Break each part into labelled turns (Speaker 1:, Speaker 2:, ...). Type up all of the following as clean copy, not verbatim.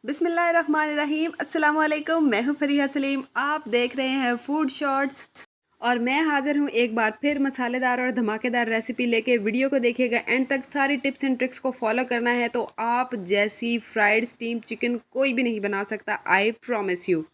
Speaker 1: बिस्मिल्लाहिर्रहमानिर्रहीम। अस्सलाम वालेकुम। मैं हूँ फरीहा सलीम। आप देख रहे हैं फूड शॉर्ट्स और मैं हाज़िर हूँ एक बार फिर मसालेदार और धमाकेदार रेसिपी लेके। वीडियो को देखिएगा एंड तक, सारी टिप्स एंड ट्रिक्स को फॉलो करना है तो आप जैसी फ्राइड स्टीम चिकन कोई भी नहीं बना सकता, आई प्रॉमिस यू।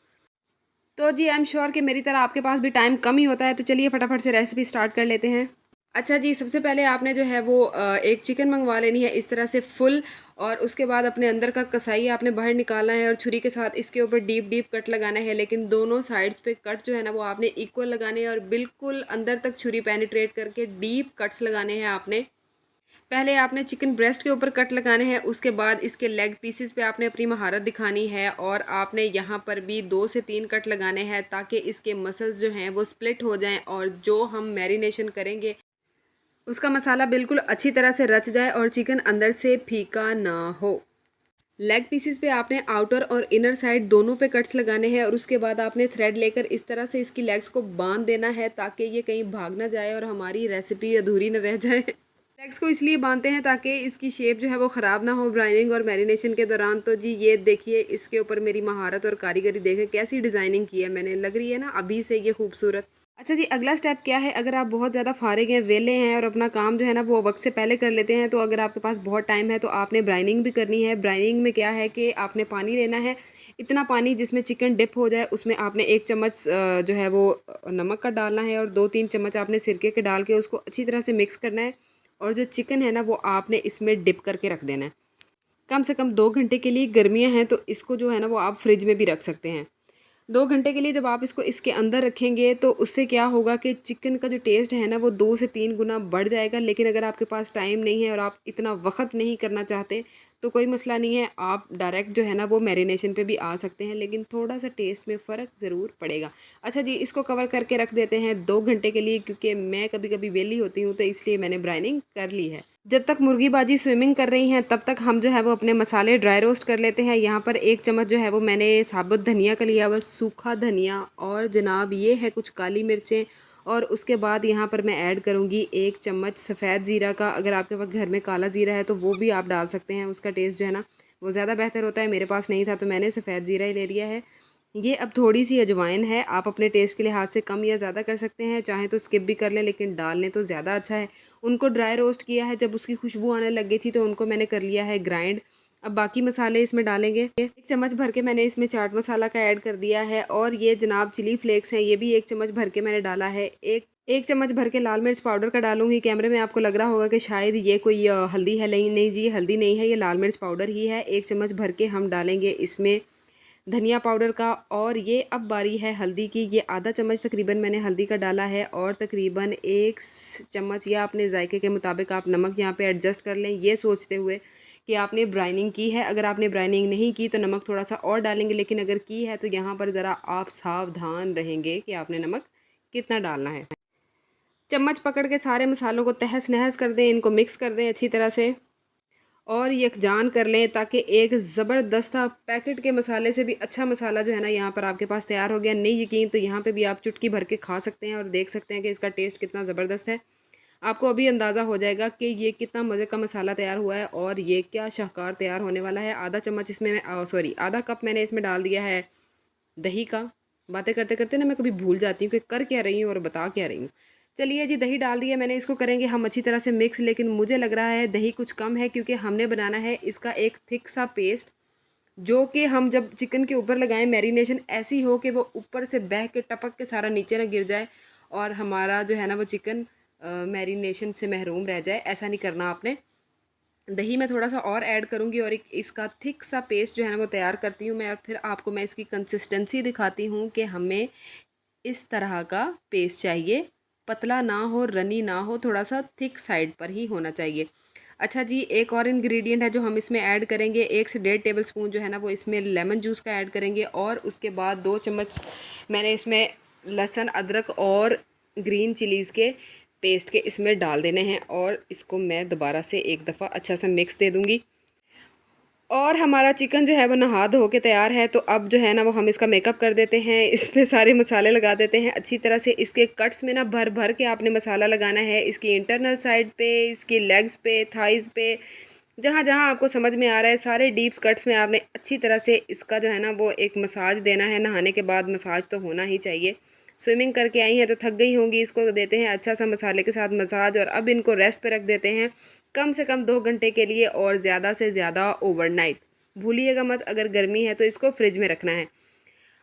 Speaker 1: तो जी आई एम श्योर कि मेरी तरह आपके पास भी टाइम कम ही होता है, तो चलिए फटाफट से रेसिपी स्टार्ट कर लेते हैं। अच्छा जी, सबसे पहले आपने जो है वो एक चिकन मंगवा लेनी है इस तरह से फुल। और उसके बाद अपने अंदर का कसाई आपने बाहर निकालना है और छुरी के साथ इसके ऊपर डीप डीप कट लगाना है, लेकिन दोनों साइड्स पे कट जो है ना वो आपने इक्वल लगाने हैं और बिल्कुल अंदर तक छुरी पेनिट्रेट करके डीप कट्स लगाने हैं आपने। पहले आपने चिकन ब्रेस्ट के ऊपर कट लगाने हैं, उसके बाद इसके लेग पीसेस पे आपने अपनी महारत दिखानी है और आपने यहाँ पर भी 2 से 3 कट लगाने हैं ताकि इसके मसल्स जो हैं वो स्प्लिट हो जाएं और जो हम मैरिनेशन करेंगे उसका मसाला बिल्कुल अच्छी तरह से रच जाए और चिकन अंदर से फीका ना हो। लेग पीसेस पे आपने आउटर और इनर साइड दोनों पे कट्स लगाने हैं और उसके बाद आपने थ्रेड लेकर इस तरह से इसकी लेग्स को बांध देना है ताकि ये कहीं भाग ना जाए और हमारी रेसिपी अधूरी न रह जाए। लेग्स को इसलिए बांधते हैं ताकि इसकी शेप जो है वो ख़राब ना हो ब्राइनिंग और मैरिनेशन के दौरान। तो जी ये देखिए, इसके ऊपर मेरी महारत और कारीगरी देखें कैसी डिज़ाइनिंग की है मैंने, लग रही है ना अभी से ये खूबसूरत। अच्छा जी, अगला स्टेप क्या है, अगर आप बहुत ज़्यादा फारिग हैं, वेले हैं और अपना काम जो है ना वो वक्त से पहले कर लेते हैं, तो अगर आपके पास बहुत टाइम है तो आपने ब्राइनिंग भी करनी है। ब्राइनिंग में क्या है कि आपने पानी लेना है, इतना पानी जिसमें चिकन डिप हो जाए, उसमें आपने 1 चम्मच जो है वो नमक का डालना है और 2-3 चम्मच आपने सिरके के डाल के उसको अच्छी तरह से मिक्स करना है। और जो चिकन है ना वो आपने इसमें डिप करके रख देना है कम से कम 2 घंटे के लिए। गर्मियाँ हैं तो इसको जो है ना वो आप फ्रिज में भी रख सकते हैं 2 घंटे के लिए। जब आप इसको इसके अंदर रखेंगे तो उससे क्या होगा कि चिकन का जो टेस्ट है ना वो 2 से 3 गुना बढ़ जाएगा। लेकिन अगर आपके पास टाइम नहीं है और आप इतना वक्त नहीं करना चाहते तो कोई मसला नहीं है, आप डायरेक्ट जो है ना वो मैरिनेशन पे भी आ सकते हैं, लेकिन थोड़ा सा टेस्ट में फ़र्क ज़रूर पड़ेगा। अच्छा जी, इसको कवर करके रख देते हैं 2 घंटे के लिए, क्योंकि मैं कभी कभी वेली होती हूँ तो इसलिए मैंने ब्राइनिंग कर ली है। जब तक मुर्गी बाजी स्विमिंग कर रही हैं तब तक हम जो है वो अपने मसाले ड्राई रोस्ट कर लेते हैं। यहाँ पर 1 चम्मच जो है वो मैंने साबुत धनिया का लिया हुआ, सूखा धनिया, और जनाब ये है कुछ काली मिर्चें। और उसके बाद यहाँ पर मैं ऐड करूँगी 1 चम्मच सफ़ेद ज़ीरा का। अगर आपके पास घर में काला ज़ीरा है तो वो भी आप डाल सकते हैं, उसका टेस्ट जो है ना वो ज़्यादा बेहतर होता है। मेरे पास नहीं था तो मैंने सफ़ेद ज़ीरा ही ले लिया है। ये अब थोड़ी सी अजवाइन है, आप अपने टेस्ट के लिहाज से कम या ज़्यादा कर सकते हैं, चाहें तो स्किप भी कर लें, लेकिन डाल लें तो ज़्यादा अच्छा है। उनको ड्राई रोस्ट किया है, जब उसकी खुशबू आने लग गई थी तो उनको मैंने कर लिया है ग्राइंड। अब बाकी मसाले इसमें डालेंगे। 1 चम्मच भर के मैंने इसमें चाट मसाला का ऐड कर दिया है और ये जनाब चिली फ्लेक्स हैं, ये भी 1 चम्मच भर के मैंने डाला है। एक चम्मच भर के लाल मिर्च पाउडर का डालूंगी। कैमरे में आपको लग रहा होगा कि शायद ये कोई हल्दी है, नहीं नहीं जी, हल्दी नहीं है, ये लाल मिर्च पाउडर ही है। 1 चम्मच भर के हम डालेंगे इसमें धनिया पाउडर का। और ये अब बारी है हल्दी की, ये आधा चम्मच तकरीबन मैंने हल्दी का डाला है और तकरीबन 1 चम्मच या अपने जायके के मुताबिक आप नमक यहाँ पे एडजस्ट कर लें, ये सोचते हुए कि आपने ब्राइनिंग की है। अगर आपने ब्राइनिंग नहीं की तो नमक थोड़ा सा और डालेंगे, लेकिन अगर की है तो यहाँ पर ज़रा आप सावधान रहेंगे कि आपने नमक कितना डालना है। चम्मच पकड़ के सारे मसालों को तहस नहस कर दें, इनको मिक्स कर दें अच्छी तरह से और यकजान कर लें ताकि एक ज़बरदस्त पैकेट के मसाले से भी अच्छा मसाला जो है ना यहाँ पर आपके पास तैयार हो गया। नहीं यकीन तो यहाँ पे भी आप चुटकी भर के खा सकते हैं और देख सकते हैं कि इसका टेस्ट कितना ज़बरदस्त है। आपको अभी अंदाज़ा हो जाएगा कि ये कितना मज़े का मसाला तैयार हुआ है और ये क्या शाहकार तैयार होने वाला है। आधा चम्मच इसमें मैं सॉरी आधा कप मैंने इसमें डाल दिया है दही का। बातें करते करते ना मैं कभी भूल जाती हूँ कि कर क्या रही हूँ और बता क्या रही हूँ। चलिए जी, दही डाल दिया मैंने, इसको करेंगे हम अच्छी तरह से मिक्स। लेकिन मुझे लग रहा है दही कुछ कम है, क्योंकि हमने बनाना है इसका एक थिक सा पेस्ट, जो कि हम जब चिकन के ऊपर लगाएं मैरिनेशन ऐसी हो कि वो ऊपर से बह के टपक के सारा नीचे ना गिर जाए और हमारा जो है ना वो चिकन मैरिनेशन से महरूम रह जाए। ऐसा नहीं करना आपने। दही मैं थोड़ा सा और ऐड करूँगी और एक इसका थिक सा पेस्ट जो है ना वो तैयार करती हूँ मैं, और फिर आपको मैं इसकी कंसिस्टेंसी दिखाती हूँ कि हमें इस तरह का पेस्ट चाहिए, पतला ना हो, रनी ना हो, थोड़ा सा थिक साइड पर ही होना चाहिए। अच्छा जी, एक और इंग्रेडिएंट है जो हम इसमें ऐड करेंगे, 1 से 1.5 टेबल स्पून जो है ना वो इसमें लेमन जूस का ऐड करेंगे और उसके बाद 2 चम्मच मैंने इसमें लहसुन अदरक और ग्रीन चिलीज़ के पेस्ट के इसमें डाल देने हैं और इसको मैं दोबारा से एक दफ़ा अच्छा सा मिक्स दे दूँगी। और हमारा चिकन जो है वो नहा धो के तैयार है। तो अब जो है ना वो हम इसका मेकअप कर देते हैं, इस पे सारे मसाले लगा देते हैं अच्छी तरह से। इसके कट्स में ना भर भर के आपने मसाला लगाना है, इसकी इंटरनल साइड पे, इसकी लेग्स पे, थाइज़ पे, जहाँ जहाँ आपको समझ में आ रहा है सारे डीप कट्स में आपने अच्छी तरह से इसका जो है ना वो एक मसाज देना है। नहाने के बाद मसाज तो होना ही चाहिए। स्विमिंग करके आई हैं तो थक गई होंगी, इसको देते हैं अच्छा सा मसाले के साथ मसाज और अब इनको रेस्ट पे रख देते हैं कम से कम 2 घंटे के लिए और ज़्यादा से ज़्यादा ओवरनाइट। भूलिएगा मत, अगर गर्मी है तो इसको फ्रिज में रखना है।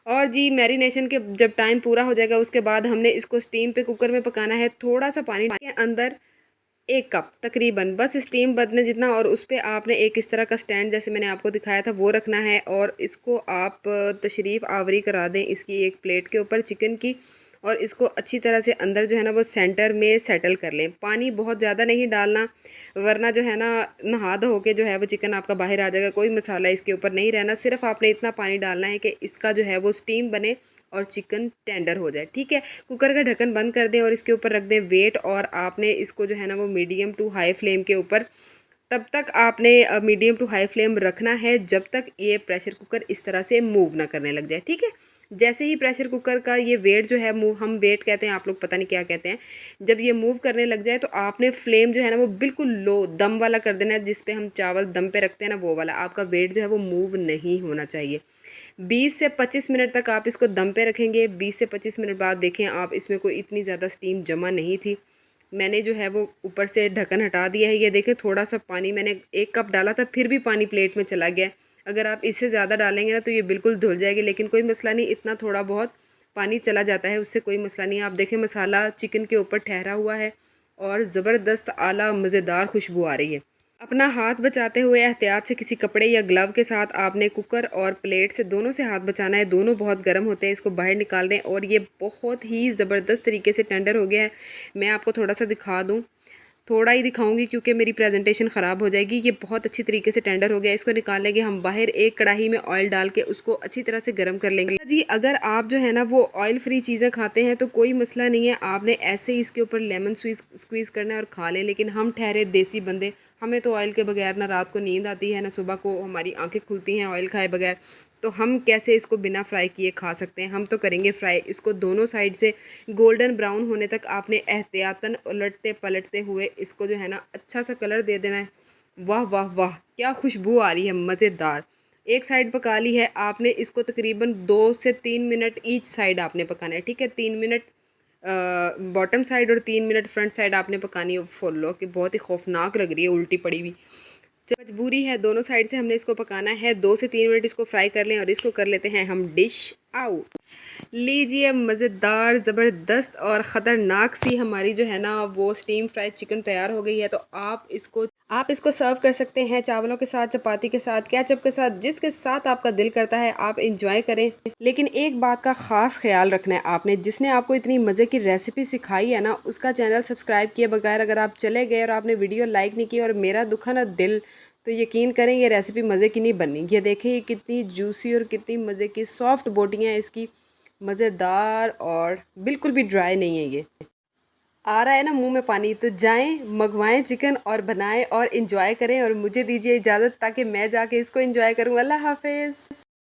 Speaker 1: और जी मैरिनेशन के जब टाइम पूरा हो जाएगा उसके बाद हमने इसको स्टीम पे कुकर में पकाना है। थोड़ा सा पानी के अंदर 1 कप तकरीबन, बस स्टीम बदने जितना, और उस पर आपने एक इस तरह का स्टैंड जैसे मैंने आपको दिखाया था वो रखना है और इसको आप तशरीफ़ आवरी करा दें इसकी एक प्लेट के ऊपर चिकन की, और इसको अच्छी तरह से अंदर जो है ना वो सेंटर में सेटल कर लें। पानी बहुत ज़्यादा नहीं डालना वरना जो है ना नहा धो के जो है वो चिकन आपका बाहर आ जाएगा। कोई मसाला इसके ऊपर नहीं रहना, सिर्फ आपने इतना पानी डालना है कि इसका जो है वो स्टीम बने और चिकन टेंडर हो जाए। ठीक है, कुकर का ढक्कन बंद कर दें और इसके ऊपर रख दें वेट, और आपने इसको जो है ना वो मीडियम टू हाई फ्लेम के ऊपर तब तक आपने मीडियम टू हाई फ्लेम रखना है जब तक ये प्रेशर कुकर इस तरह से मूव ना करने लग जाए। ठीक है, जैसे ही प्रेशर कुकर का ये वेट जो है मूव, हम वेट कहते हैं, आप लोग पता नहीं क्या कहते हैं, जब ये मूव करने लग जाए तो आपने फ्लेम जो है ना वो बिल्कुल लो दम वाला कर देना है, जिस पे हम चावल दम पे रखते हैं ना वो वाला। आपका वेट जो है वो मूव नहीं होना चाहिए। 20 से 25 मिनट तक आप इसको दम पे रखेंगे। 20 से 25 मिनट बाद देखें आप, इसमें कोई इतनी ज़्यादा स्टीम जमा नहीं थी। मैंने जो है वो ऊपर से ढक्कन हटा दिया है। ये देखें थोड़ा सा पानी मैंने 1 कप डाला था फिर भी पानी प्लेट में चला गया। अगर आप इससे ज़्यादा डालेंगे ना तो ये बिल्कुल धुल जाएगी, लेकिन कोई मसला नहीं, इतना थोड़ा बहुत पानी चला जाता है उससे कोई मसला नहीं। आप देखें मसाला चिकन के ऊपर ठहरा हुआ है और ज़बरदस्त आला मज़ेदार खुशबू आ रही है। अपना हाथ बचाते हुए एहतियात से किसी कपड़े या ग्लव के साथ आपने कुकर और प्लेट से दोनों से हाथ बचाना है। दोनों बहुत गर्म होते हैं, इसको बाहर निकाल दें और ये बहुत ही ज़बरदस्त तरीके से टेंडर हो गया है। मैं आपको थोड़ा सा दिखा दूँ, थोड़ा ही दिखाऊंगी क्योंकि मेरी प्रेजेंटेशन ख़राब हो जाएगी। ये बहुत अच्छी तरीके से टेंडर हो गया। इसको निकाल लेंगे हम बाहर, एक कढ़ाई में ऑयल डाल के उसको अच्छी तरह से गर्म कर लेंगे। जी अगर आप जो है ना वो ऑयल फ्री चीज़ें खाते हैं तो कोई मसला नहीं है, आपने ऐसे ही इसके ऊपर लेमन स्क्वीज़ करना है और खा लें। लेकिन हम ठहरे देसी बंदे, हमें तो ऑयल के बगैर ना रात को नींद आती है ना सुबह को हमारी आंखें खुलती हैं ऑयल खाए बगैर, तो हम कैसे इसको बिना फ्राई किए खा सकते हैं। हम तो करेंगे फ्राई। इसको दोनों साइड से गोल्डन ब्राउन होने तक आपने एहतियातन उलटते पलटते हुए इसको जो है ना अच्छा सा कलर दे देना है। वाह वाह वाह, क्या खुशबू आ रही है, मज़ेदार। एक साइड पका ली है आपने, इसको तकरीबन 2 से 3 मिनट ईच साइड आपने पकाना है। ठीक है, 3 मिनट बॉटम साइड और 3 मिनट फ्रंट साइड आपने पकानी है। फॉलो कि बहुत ही खौफनाक लग रही है उल्टी पड़ी हुई। मजबूरी है, दोनों साइड से हमने इसको पकाना है। 2 से 3 मिनट इसको फ्राई कर लें और इसको कर लेते हैं हम डिश आउट। लीजिए, मज़ेदार ज़बरदस्त और ख़तरनाक सी हमारी जो है ना वो स्टीम फ्राइड चिकन तैयार हो गई है। तो आप इसको सर्व कर सकते हैं चावलों के साथ, चपाती के साथ, केचप के साथ, जिसके साथ आपका दिल करता है आप इंजॉय करें। लेकिन एक बात का ख़ास ख्याल रखना है आपने, जिसने आपको इतनी मज़े की रेसिपी सिखाई है ना उसका चैनल सब्सक्राइब किए बगैर अगर आप चले गए और आपने वीडियो लाइक नहीं की और मेरा दुखा ना दिल, तो यकीन करें ये रेसिपी मज़े की नहीं बननी। ये देखें ये कितनी जूसी और कितनी मज़े की सॉफ्ट बोटियाँ हैं इसकी, मज़ेदार और बिल्कुल भी ड्राई नहीं है। ये आ रहा है ना मुंह में पानी, तो जाएं मंगवाएं चिकन और बनाएं और इन्जॉय करें और मुझे दीजिए इजाज़त ताकि मैं जाके इसको एंजॉय करूं। अल्लाह हाफिज़।